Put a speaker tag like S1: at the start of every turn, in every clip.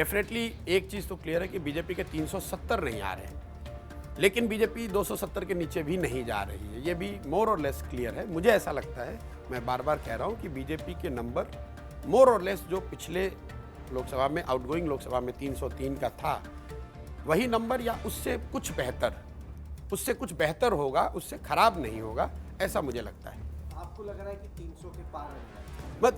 S1: Definitely एक चीज़ तो clear है कि बीजेपी के 370 नहीं आ रहे हैं, लेकिन बीजेपी 270 के नीचे भी नहीं जा रही है। ये भी मोर और लेस क्लियर है। मुझे ऐसा लगता है, मैं बार बार कह रहा हूँ कि बीजेपी के नंबर मोर और लेस जो पिछले लोकसभा में, आउटगोइंग लोकसभा में 303 का था, वही नंबर या उससे कुछ बेहतर होगा, उससे खराब नहीं होगा, ऐसा मुझे लगता है।
S2: आपको लग रहा है कि 300 के पार रहेगा?
S1: बस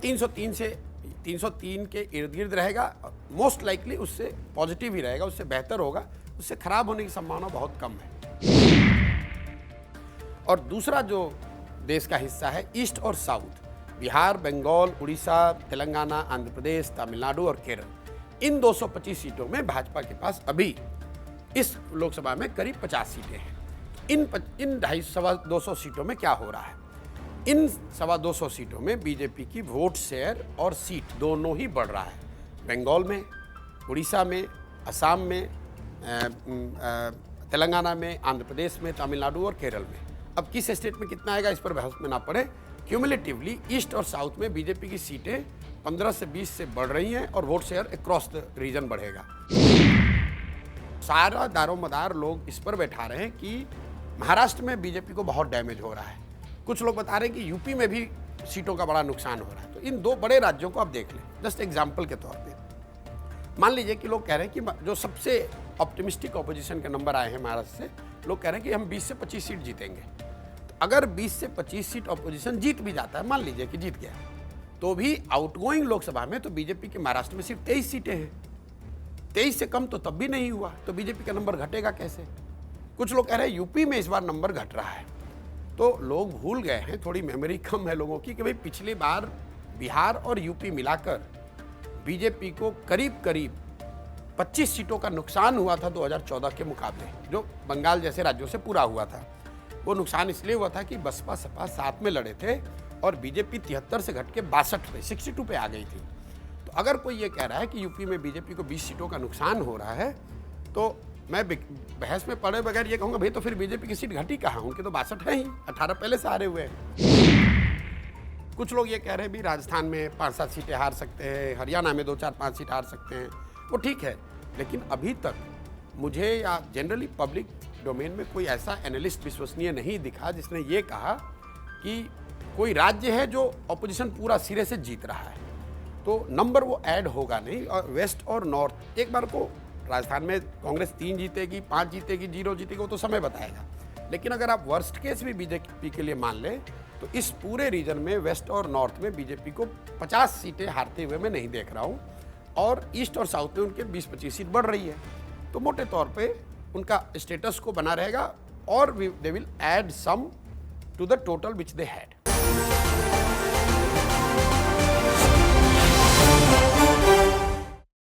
S1: 303 के इर्द गिर्द रहेगा, मोस्ट लाइकली उससे पॉजिटिव ही रहेगा, उससे बेहतर होगा, उससे खराब होने की संभावना बहुत कम है। और दूसरा जो देश का हिस्सा है ईस्ट और साउथ, बिहार, बंगाल, उड़ीसा, तेलंगाना, आंध्र प्रदेश, तमिलनाडु और केरल, इन 225 सीटों में भाजपा के पास अभी इस लोकसभा में करीब 50 सीटें हैं। इन 250 सीटों में क्या हो रहा है? इन 225 सीटों में बीजेपी की वोट शेयर और सीट दोनों ही बढ़ रहा है। बंगाल में, उड़ीसा में, असम में, तेलंगाना में, आंध्र प्रदेश में, तमिलनाडु और केरल में। अब किस स्टेट में कितना आएगा इस पर बहस में ना पड़े। क्यूमुलेटिवली ईस्ट और साउथ में बीजेपी की सीटें 15 से 20 से बढ़ रही हैं और vote share across the region बढ़ेगा। सारा दारोमदार लोग इस पर बैठा रहे हैं कि महाराष्ट्र में बीजेपी को बहुत डैमेज हो रहा है। कुछ लोग बता रहे हैं कि यूपी में भी सीटों का बड़ा नुकसान हो रहा है। तो इन दो बड़े राज्यों को आप देख लें, जस्ट एग्जाम्पल के तौर पे। मान लीजिए कि लोग कह रहे हैं कि जो सबसे ऑप्टिमिस्टिक ऑपोजिशन के नंबर आए हैं महाराष्ट्र से, लोग कह रहे हैं कि हम 20 से 25 सीट जीतेंगे। तो अगर 20 से 25 सीट ऑपोजिशन जीत भी जाता है, मान लीजिए कि जीत गया, तो भी आउटगोइंग लोकसभा में तो बीजेपी के महाराष्ट्र में सिर्फ 23 सीटें हैं। 23 से कम तो तब भी नहीं हुआ, तो बीजेपी का नंबर घटेगा कैसे? कुछ लोग कह रहे हैं यूपी में इस बार नंबर घट रहा है। तो लोग भूल गए हैं, थोड़ी मेमोरी कम है लोगों की, कि भाई पिछली बार बिहार और यूपी मिलाकर बीजेपी को करीब 25 सीटों का नुकसान हुआ था 2014 के मुकाबले, जो बंगाल जैसे राज्यों से पूरा हुआ था। वो नुकसान इसलिए हुआ था कि बसपा सपा साथ में लड़े थे और बीजेपी 73 से घट के 62 पे, 62 पे आ गई थी। तो अगर कोई ये कह रहा है कि यूपी में बीजेपी को 20 सीटों का नुकसान हो रहा है, तो मैं बहस में पड़े बगैर ये कहूँगा, भाई तो फिर बीजेपी की सीट घटी कहाँ? उनके तो 62 है ही, 18 पहले से हारे हुए हैं। कुछ लोग ये कह रहे हैं भी राजस्थान में 5-7 सीटें हार सकते हैं, हरियाणा में 2-4-5 सीट हार सकते हैं, वो ठीक है। लेकिन अभी तक मुझे या जनरली पब्लिक डोमेन में कोई ऐसा एनालिस्ट विश्वसनीय नहीं दिखा जिसने ये कहा कि कोई राज्य है जो ऑपोजिशन पूरा सिरे से जीत रहा है। तो नंबर वो ऐड होगा नहीं। और वेस्ट और नॉर्थ, एक बार को राजस्थान में कांग्रेस 3 जीतेगी, 5 जीतेगी, 0 जीतेगी, वो तो समय बताएगा। लेकिन अगर आप वर्स्ट केस भी बीजेपी के लिए मान लें, तो इस पूरे रीजन में वेस्ट और नॉर्थ में बीजेपी को 50 सीटें हारते हुए मैं नहीं देख रहा हूँ। और ईस्ट और साउथ में उनके 20-25 सीट बढ़ रही है। तो मोटे तौर पे उनका स्टेटस को बना रहेगा और they will add some to the total which they had.